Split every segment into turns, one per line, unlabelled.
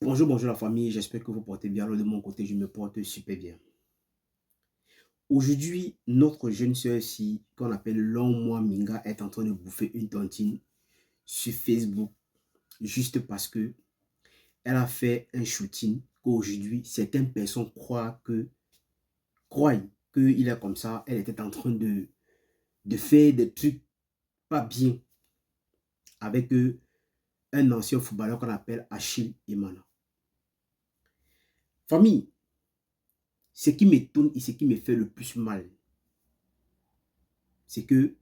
Bonjour, bonjour la famille, j'espère que vous portez bien. Alors de mon côté, je me porte super bien. Aujourd'hui, notre jeune sœur ici, qu'on appelle Longmoi Minga, est en train de bouffer une tontine sur Facebook, juste parce que elle a fait un shooting qu'aujourd'hui, certaines personnes croient qu'il est comme ça. Elle était en train de faire des trucs pas bien avec un ancien footballeur qu'on appelle Achille Emana. Famille, ce qui m'étonne et ce qui me fait le plus mal, c'est que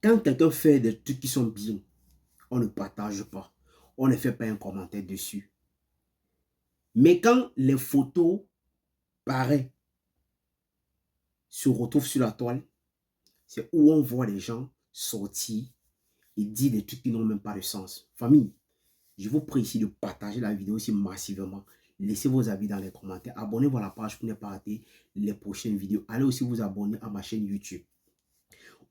quand quelqu'un fait des trucs qui sont bien, on ne partage pas. On ne fait pas un commentaire dessus. Mais quand les photos, pareil, se retrouvent sur la toile, c'est où on voit les gens sortir et dire des trucs qui n'ont même pas de sens. Famille, je vous prie ici de partager la vidéo aussi massivement. Laissez vos avis dans les commentaires. Abonnez-vous à la page pour ne pas rater les prochaines vidéos. Allez aussi vous abonner à ma chaîne YouTube.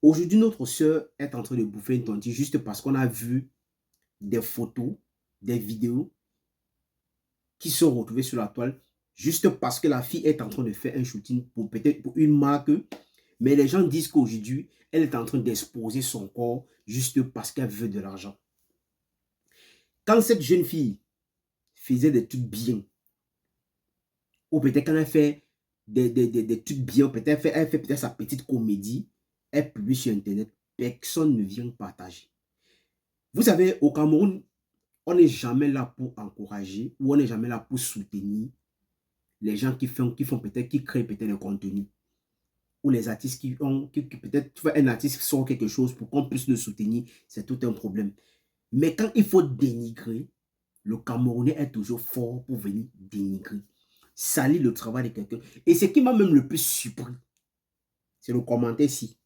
Aujourd'hui, notre soeur est en train de bouffer une tontine juste parce qu'on a vu des photos, des vidéos qui sont retrouvées sur la toile juste parce que la fille est en train de faire un shooting pour peut-être pour une marque. Mais les gens disent qu'aujourd'hui, elle est en train d'exposer son corps juste parce qu'elle veut de l'argent. Quand cette jeune fille faisait des trucs bien, ou peut-être quand elle fait des trucs bien, peut-être elle fait peut-être sa petite comédie, elle publie sur Internet, personne ne vient partager. Vous savez, au Cameroun, on n'est jamais là pour encourager ou on n'est jamais là pour soutenir les gens qui peut-être, qui créent peut-être le contenu. Ou les artistes qui peut-être, un artiste sort quelque chose pour qu'on puisse le soutenir, c'est tout un problème. Mais quand il faut dénigrer, le Camerounais est toujours fort pour venir dénigrer, salir le travail de quelqu'un. Et ce qui m'a même le plus surpris, c'est le commentaire ici,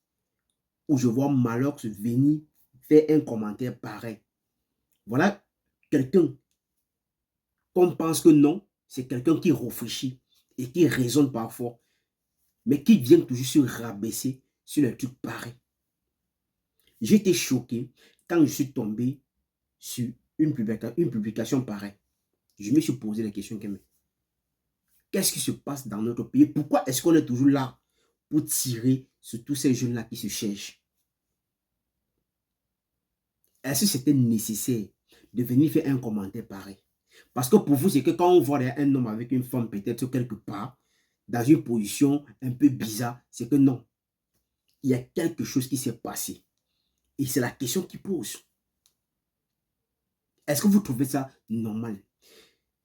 où je vois Malox venir faire un commentaire pareil. Voilà quelqu'un qu'on pense que non, c'est quelqu'un qui réfléchit et qui raisonne parfois, mais qui vient toujours se rabaisser sur les trucs pareils. J'étais choqué quand je suis tombé sur une publication pareille. Je me suis posé la question, qu'est-ce qui se passe dans notre pays? Pourquoi est-ce qu'on est toujours là pour tirer sur tous ces jeunes-là qui se cherchent? Est-ce que c'était nécessaire de venir faire un commentaire pareil? Parce que pour vous, c'est que quand on voit un homme avec une femme peut-être quelque part, dans une position un peu bizarre, c'est que non, il y a quelque chose qui s'est passé. Et c'est la question qui pose. Est-ce que vous trouvez ça normal?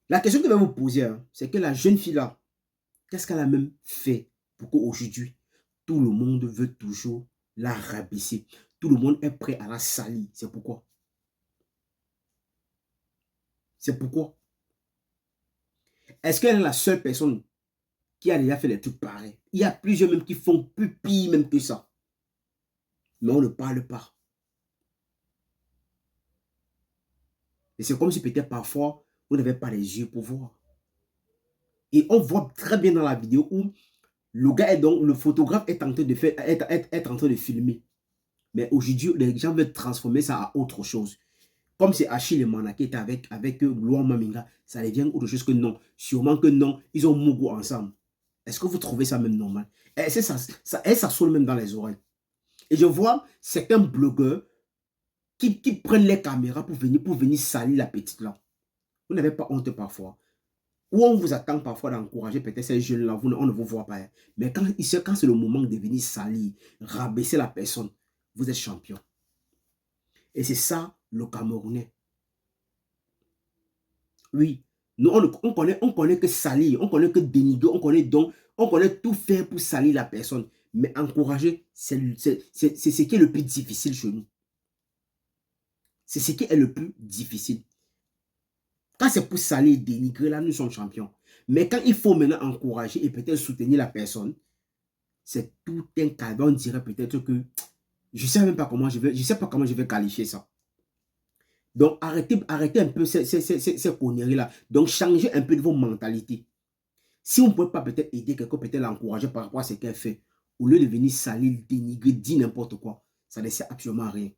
La question que je vais vous poser, hein, c'est que la jeune fille-là, qu'est-ce qu'elle a même fait pour qu'aujourd'hui, tout le monde veut toujours la rabaisser? Tout le monde est prêt à la salir. C'est pourquoi? C'est pourquoi? Est-ce qu'elle est la seule personne qui a déjà fait des trucs pareils? Il y a plusieurs même qui font plus pire même que ça. Mais on ne parle pas. Et c'est comme si peut-être parfois, vous n'avez pas les yeux pour voir. Et on voit très bien dans la vidéo où le gars est donc, le photographe est en train de faire, en train de filmer. Mais aujourd'hui, les gens veulent transformer ça à autre chose. Comme c'est Achille Emana qui était avec Longmoi Minga, ça devient autre chose que non. Sûrement que non, ils ont Mougou ensemble. Est-ce que vous trouvez ça même normal? Et ça sonne même dans les oreilles. Et je vois certains blogueurs qui prennent les caméras pour venir salir la petite là. Vous n'avez pas honte parfois? Ou on vous attend parfois d'encourager peut-être ces jeunes-là, on ne vous voit pas. Mais quand c'est le moment de venir salir, rabaisser la personne, vous êtes champion. Et c'est ça le Camerounais. Oui, nous on connaît que salir, on connaît que dénigrer, on connaît tout faire pour salir la personne. Mais encourager, c'est ce qui est le plus difficile chez nous. C'est ce qui est le plus difficile. Quand c'est pour salir et dénigrer, là, nous sommes champions. Mais quand il faut maintenant encourager et peut-être soutenir la personne, c'est tout un cas. On dirait peut-être que je ne sais même pas comment je vais qualifier ça. Donc, arrêtez un peu ces conneries-là. Donc, changez un peu de vos mentalités. Si on ne peut pas peut-être aider quelqu'un, peut-être l'encourager par rapport à ce qu'elle fait, au lieu de venir salir, dénigrer, dire n'importe quoi, ça ne sert absolument à rien.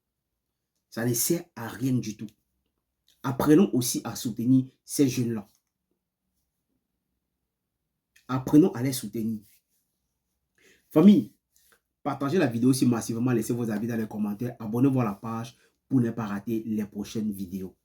Ça ne sert à rien du tout. Apprenons aussi à soutenir ces jeunes-là. Apprenons à les soutenir. Famille, partagez la vidéo aussi massivement, laissez vos avis dans les commentaires, abonnez-vous à la page pour ne pas rater les prochaines vidéos.